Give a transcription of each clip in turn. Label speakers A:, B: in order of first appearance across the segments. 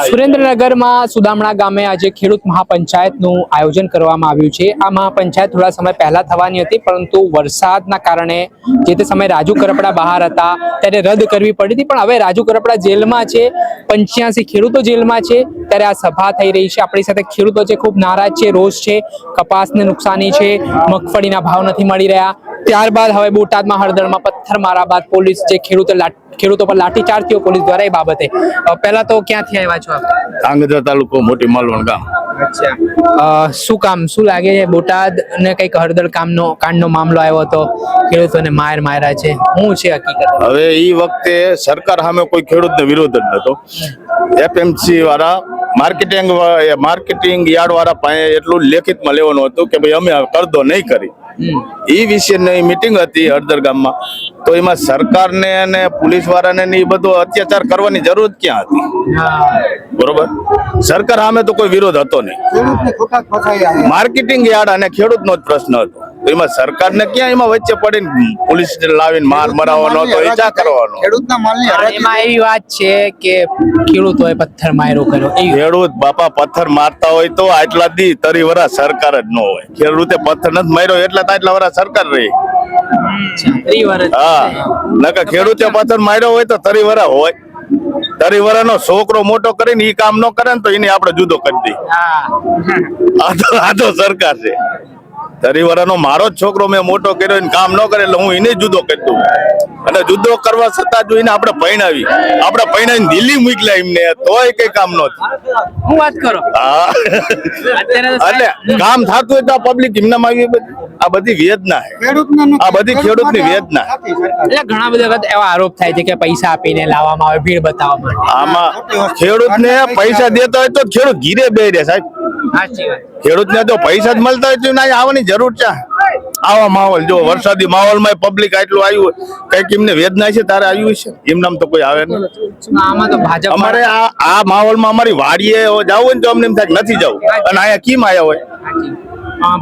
A: સુરેન્દ્રનગરમાં સુદામણા ગામે આજે ખેડૂત મહાપંચાયતનું આયોજન કરવામાં આવ્યું છે। આ મહાપંચાયત થોડા સમય પહેલા થવાની હતી, પરંતુ વરસાદના કારણે જે તે સમયે રાજુ કરપડા બહાર હતા ત્યારે રદ કરવી પડી હતી। પણ હવે રાજુ કરપડા જેલમાં છે, 85 ખેડૂતો જેલમાં છે, ત્યારે આ સભા થઈ રહી છે। આપણી સાથે ખેડૂતો છે, ખૂબ નારાજ છે, રોષ છે, કપાસને નુકસાની છે, મગફળીના ભાવ નથી મળી રહ્યા। ત્યારબાદ હવે બોટાદમાં હળદરમાં પથ્થર મારા બાદ પોલીસ જે ખેડૂતો પર લાઠીચાર્જ થયો પોલીસ દ્વારા। એ બાબતે પહેલા તો ક્યાંથી આવ્યા છો આપ?
B: ધાંગધ્રા તાલુકો મોટી માલવણ ગામ।
A: અચ્છા, શું લાગે છે બોટાદ ને કઈક હળદર કાંડનો મામલો આવ્યો હતો, ખેડૂતોને માર્યા છે, શું છે હકીકત?
B: હવે એ વખતે સરકાર સામે કોઈ ખેડૂતને વિરોધ જ નતો। એપીએમસી વાળા માર્કેટિંગ યાર્ડ વાળા પાસે એટલું લેખિતમાં લેવાનું હતું કે ભાઈ અમે કરદો નહીં કરી। એ વિશેની મીટિંગ હતી હળદર ગામમાં, તો એમાં સરકારને અને પોલીસ વાળાને એ બધો અત્યાચાર કરવાની જરૂર ક્યાં હતી? બરોબર, સરકાર સામે તો કોઈ વિરોધ હતો નહીં। માર્કેટિંગ યાર્ડ અને ખેડૂતનો જ પ્રશ્ન હતો, તો એમાં સરકારને ક્યાં એમાં વચ્ચે પડીને પોલીસ લાવીને માર મરાવવાનો હતો, એ ચા કરવાનો?
A: એમાં એવી વાત છે કે ખેડૂતોએ પથ્થર માર્યો કર્યો।
B: ખેડૂત બાપા પથ્થર મારતા હોય તો આટલા દી તરી વરા સરકાર જ ન હોય। ખેડૂતે પથ્થર નથી માર્યો એટલે આટલા વરા સરકાર રહી। હા, નકર ખેડૂતે પથ્થર માર્યો હોય તો તરી વરા હોય। તરી વરાનો છોકરો મોટો કરીને ઈ કામ ન કરે ને તો એને આપણે જુદો કરી દઈએ। આ તો સરકાર છે। તરીવરાનો મારો જ છોકરો મેં મોટો કર્યો, કામ ન કરે એટલે હું એને જુદો કરી દઉં। અને જુદો કરવા છતાં જો એને આપણે પૈણાવીને દિલ્હી મોકલ્યા એમને, તોય કઈ કામ ન
A: હું વાત કરો।
B: હા, એટલે કામ થતું હોય તો આ પબ્લિક એમનામાં આવી, આ બધી વેદના છે, આ બધી ખેડૂતની વેદના।
A: એટલે ઘણા બધા વખત એવા આરોપ થાય છે કે પૈસા આપીને લાવવામાં આવે, ભીડ બતાવવા માટે।
B: આમાં ખેડૂતને પૈસા દેતા હોય તો ખેડૂત ઘીરે બે રહે સાહેબ। ખેડૂતને તો પૈસા જ મળતા હોય તો ના આવવાની જરૂર છે? આવા માહોલ જો વરસાદી માહોલમાં પબ્લિક આટલું આવ્યું હોય, કઈક એમને વેદના છે તારે આવ્યું છે, એમ નામ તો કોઈ આવે નહીં।
A: આમાં તો ભાજપ
B: અમારે આ માહોલમાં અમારી વાડીએ જવું હોય ને તો અમને એમ થાય નથી જવું, અને અહીંયા કેમ આવ્યા હોય?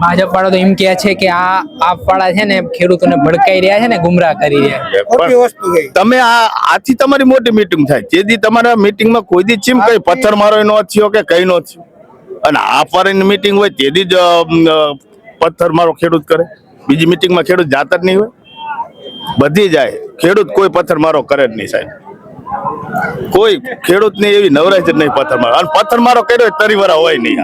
A: ભાજપ વાળા તો એમ કે છે કે આ વાળા છે ને ખેડૂતોને ભડકાઈ રહ્યા છે ને, ગુમરાહ કરી રહ્યા।
B: તમે આથી તમારી મોટી મીટિંગ થાય, જેથી તમારા મીટિંગમાં કોઈ દી ચીમ કઈ પથ્થર મારો નો થયો કે કઈ નો થયો, અને આપવાની મીટિંગ હોય તેથી જ પથ્થર મારો ખેડૂત કરે। બીજી મીટિંગમાં ખેડૂત જાતા જ નહીં હોય, બધી જાય ખેડૂત, કોઈ પથ્થર મારો કરે જ નહીં સાહેબ। કોઈ ખેડૂત ની એવી નવરાય જ નહીં પથ્થર મારો, અને પથ્થર મારો કર્યો તરીવરા હોય નહીં।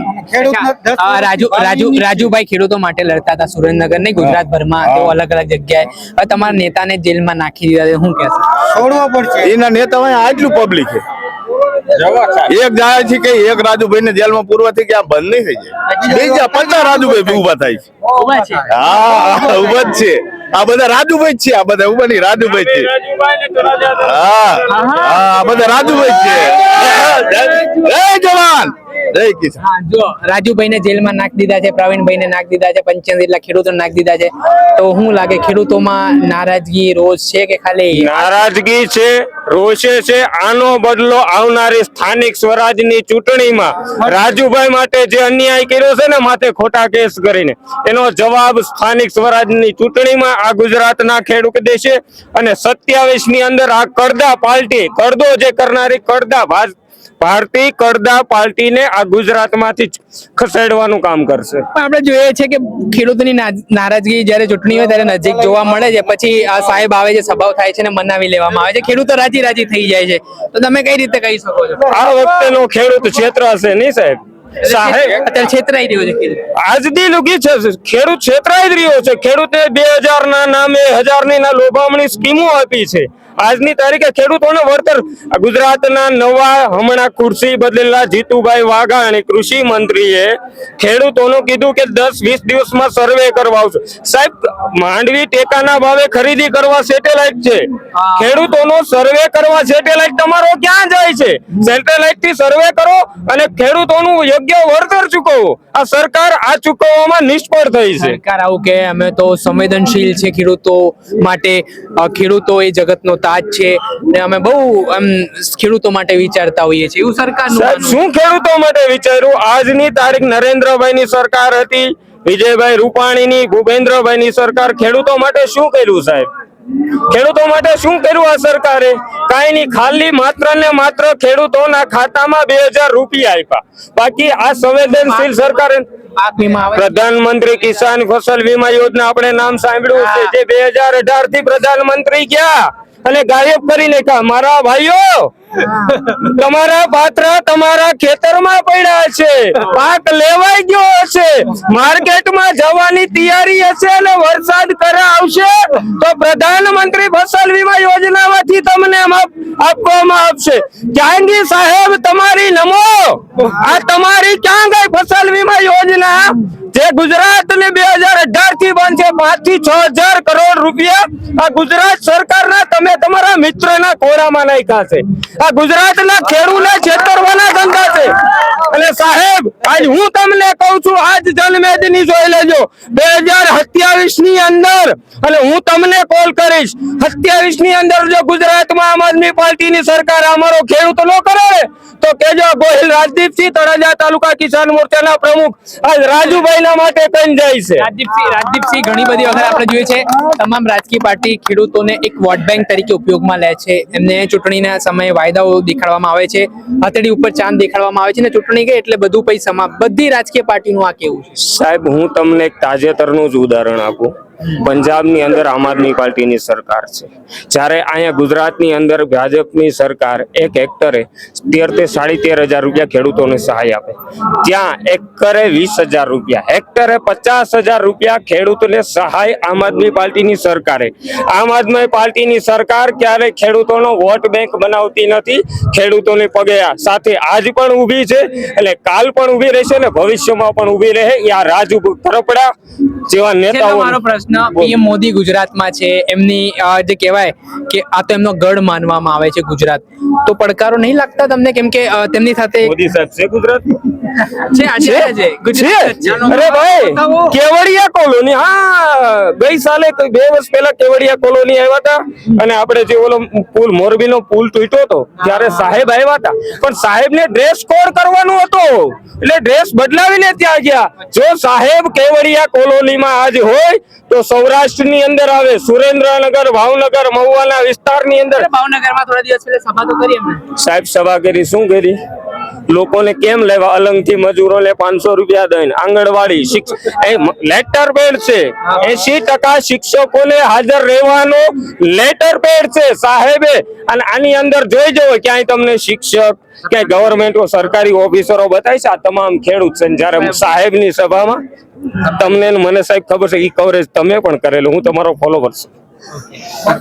A: રાજુભાઈ ખેડૂતો માટે લડતા હતા સુરેન્દ્રનગર નહીં, ગુજરાતભરમાં તેઓ અલગ અલગ જગ્યાએ, હવે તમારા નેતાને જેલમાં નાખી દીધા, શું કહેશો?
B: છોડવા પડશે એના નેતા, આટલું પબ્લિક છે, એક જાય છે કે એક રાજુભાઈ ને જેલમાં પૂરવાથી કે આ બંધ નહીં થઈ જાય, બીજા 50 રાજુભાઈ ઉભા થાય છે। હા, ઉભા જ છે, આ બધા રાજુભાઈ જ છે, આ બધા ઉભા નહીં, રાજુભાઈ છે। હા, આ બધા રાજુભાઈ છે। જય જવાન જય કિસાન।
A: જો રાજુભાઈ ને જેલમાં નાખી દીધા છે, પ્રવીણભાઈ ને નાખી દીધા છે, 85 જેટલા ખેડૂતો નાખી દીધા છે, તો શું લાગે ખેડૂતોમાં નારાજગી રોષ છે કે ખાલી
C: નારાજગી છે, રોષે છે? આનો બદલો આવનારી સ્થાનિક સ્વરાજની ચૂંટણીમાં રાજુભાઈ માટે જે અન્યાય કર્યો છે ને, માથે ખોટા કેસ કરીને, એનો જવાબ સ્થાનિક સ્વરાજની ચૂંટણીમાં આ ગુજરાતના ખેડૂત દેશે। અને 27 ની અંદર આ કરદા પાર્ટી, કરદો જે કરનારી ભારતીય કરદા પાર્ટીને આ ગુજરાતમાંથી ખસેડવાનું કામ કરશે।
A: આપણે જોઈએ છે કે ખેડૂતોની નારાજગી જ્યારે ચૂંટણી હોય ત્યારે નજીક જોવા મળે છે, પછી આ સાહેબ આવે છે, સભાઓ થાય છે ને મનાવી લેવામાં આવે છે, ખેડૂતો રાજી થઈ જાય છે, તો તમે કઈ રીતે કહી શકો છો
C: આ વખતેનો ખેડૂત છેતરાશે નહીં સાહેબ?
A: અત્યારે છેતરાઈ રહ્યો છે
C: આજથી લુગી છે, ખેડૂત છેતરાઈ જ રહ્યો છે। ખેડૂતે 2000 ના નામે 1000 ની લોભામણી સ્કીમો આપી છે। આજની તારીખે ખેડૂતોને વળતર, ગુજરાતના નવા હમણાં ખુરશી બદલેલા જીતુભાઈ વાઘાણી કૃષિ મંત્રીએ ખેડૂતોનું કીધું કે 10-20 દિવસમાં સર્વે કરવા આવશે। સાહેબ, માંડવી ટેકાના ભાવે ખરીદી કરવા સેટેલાઇટ છે, ખેડૂતોનો સર્વે કરવા સેટેલાઇટ તમારો ક્યાં જાય છે? સેટેલાઇટ થી સર્વે કરો અને ખેડૂતોનું યોગ્ય વળતર ચૂકવો। આ સરકાર આ ચૂકવવામાં નિષ્ફળ થઈ છે।
A: સરકાર આવું કે અમે તો સંવેદનશીલ છે ખેડૂતો માટે, ખેડૂતો એ જગતનો તાજ છે ને અમે બહુ ખેડૂતો માટે વિચારતા હોઈએ છીએ, એવું સરકારનું
C: શું ખેડૂતો માટે વિચાર્યું? આજની તારીખ નરેન્દ્રભાઈ ની સરકાર હતી, વિજયભાઈ રૂપાણીની, ભૂપેન્દ્રભાઈ ની સરકાર, ખેડૂતો માટે શું કર્યું સાહેબ? ખેડૂતો માટે શું કર્યું આ સરકારે? કાંઈ નહીં, ખાલી માત્ર ને માત્ર ખેડૂતોના ખાતામાં 2000 રૂપિયા આપ્યા. બાકી આ સંવેદનશીલ સરકારે
A: પાક વીમા આવે
C: પ્રધાનમંત્રી કિસાન ફસલ વીમા યોજના આપણે નામ સાંભળ્યું છે, જે 2018 થી પ્રધાનમંત્રી ગયા અને ગાયબ કરી નાખ્યા. મારા ભાઈઓ, તમારા પાત્ર તમારા ખેતરમાં પડ્યા છે, પાક લેવાઈ ગયો હશે, માર્કેટમાં જવાની તૈયારી હશે અને વરસાદ કરે આવશે તો પ્રધાનમંત્રી ફસલ વીમા યોજનામાંથી તમને આપવામાં આવશે. જાંગી સાહેબ, તમારી નમો. આ તમારી ક્યાં ગઈ ફસલ વીમા યોજના જે ગુજરાત ને 2018 થી બંધ છે? 5 થી 6000 કરોડ રૂપિયા આ ગુજરાત સરકારના તમે તમારા મિત્રના ખોરામાં નાખ્યા છે. આ ગુજરાતના ખેડૂતને છેતરવાના ધંધા છે. અને સાહેબ, આજ હું તમને કહું છું, આજ જનમેદની જોઈ લેજો 2027 ની અંદર, અને હું તમને કોલ કરીશ 27 ની અંદર જો ગુજરાતમાં આમ આદમી પાર્ટીની સરકાર અમારો ખેડૂત નો કરે તો કેજો ગોહિલ રાજદીપસિંહ, તળાજા તાલુકા કિસાન મોરચાના પ્રમુખ આજ રાજુભાઈના માટે કઈ જાય છે.
A: રાજદીપસિંહ ઘણી બધી વખત આપણે જોઈએ છે તમામ રાજકીય પાર્ટી ખેડૂતોને એક વોટ બેંક તરીકે ઉપયોગમાં લે છે. એમને ચૂંટણીના સમયે વાયદાઓ દેખાડવામાં આવે છે, હથેળી ઉપર ચાંદ દેખાડવામાં આવે છે, ને ચૂંટણી ગઈ એટલે બધું પૈસા બધી રાજકીય પાર્ટીનું આ કેવું છે?
C: સાહેબ, હું તમને એક તાજેતરનું જ ઉદાહરણ આપું. પંજાબની અંદર આમ આદમી પાર્ટીની સરકાર છે, જ્યારે અહીંયા ગુજરાતની અંદર ભાજપની સરકાર એક હેક્ટરે 13,000 રૂપિયા ખેડૂતોને સહાય આપે. ત્યાં એકરે 20,000 રૂપિયા, હેક્ટરે 50,000 રૂપિયા ખેડૂતોને સહાય આમ આદમી પાર્ટીની સરકારે. આમ આદમી પાર્ટીની સરકાર ક્યારે ખેડૂતોનો વોટ બેંક બનાવતી નથી. ખેડૂતોને પગે સાથે આજ પણ ઊભી છે, એટલે કાલ પણ ઊભી રહેશે અને ભવિષ્યમાં પણ ઊભી રહે. આ રાજુ તરફડા જેવા નેતાઓ.
A: મારો પ્રશ્ન, પીએમ મોદી ગુજરાતમાં છે, એમની જે કહેવાય કે આ તો એમનો ગઢ માનવામાં આવે છે ગુજરાત, તો પડકારો નહીં લાગતા તમને? કેમ કે તેમની સાથે
C: મોદી સાહેબ છે ગુજરાત
A: છે, આજે છે ગુજરાત.
C: અરે ભાઈ, કેવડિયા કોલોની, હા, ગઈ સાલે 2 વર્ષ પહેલા કેવડિયા કોલોની આવ્યા હતા અને આપણે જે ઓલો પુલ, મોરબીનો પુલ તૂટ્યો હતો ત્યારે સાહેબ આવ્યા હતા, પણ સાહેબને ડ્રેસ કોડ કરવાનો હતો એટલે ડ્રેસ બદલાવીને ત્યાં ગયા. જો સાહેબ કેવડિયા કોલોનીમાં આજ હોય તો સૌરાષ્ટ્રની અંદર આવે, સુરેન્દ્રનગર, ભાવનગર, મહુવાના વિસ્તારની અંદર.
A: ભાવનગરમાં થોડા દિવસ પહેલા સભા તો કરી એમણે.
C: સાહેબ સભા કરી, શું કરી? લોકોને કેમ લેવા? અલંગથી મજૂરોને 500 રૂપિયા દઈને આંગણવાડી લેટર પેડ છે, 80% શિક્ષકોને હાજર રહેવાનો લેટર પેડ છે સાહેબે. અને આની અંદર જોઈ જવો ક્યાંય તમને શિક્ષક કે ગવર્મેન્ટ સરકારી ઓફિસરો બતાવી છે? આ તમામ ખેડૂત છે. જયારે સાહેબની સભામાં તમને મને સાહેબ ખબર છે, ઈ કવરેજ તમે પણ કરેલું, હું તમારો ફોલોવર છું.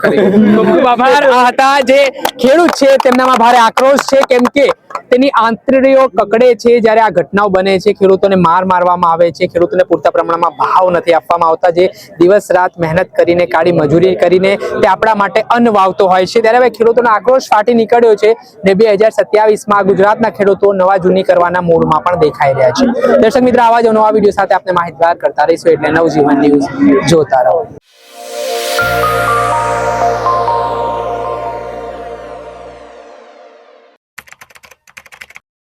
A: ખૂબ ખૂબ આભાર. આ હતા જે ખેડૂત છે, તેમનામાં ભારે આક્રોશ છે, કેમ કે તેની આંતરડીઓ કકડે છે જ્યારે આ ઘટનાઓ બને છે. ખેડૂતોને મારવામાં આવે છે, ખેડૂતોને પૂરતા પ્રમાણમાં ભાવ નથી આપવામાં આવતા. જે દિવસ રાત મહેનત કરીને, કાળી મજૂરી કરીને તે આપણા માટે અન્ન વાવતો હોય છે, ત્યારે હવે ખેડૂતોનો આક્રોશ ફાટી નીકળ્યો છે ને 2027માં ગુજરાતના ખેડૂતો નવા જૂની કરવાના મૂડમાં પણ દેખાઈ રહ્યા છે. દર્શક મિત્ર, આવા જ નવા વિડીયો સાથે આપણે માહિતગાર કરતા રહીશું, એટલે નવજીવન ન્યૂઝ જોતા રહો.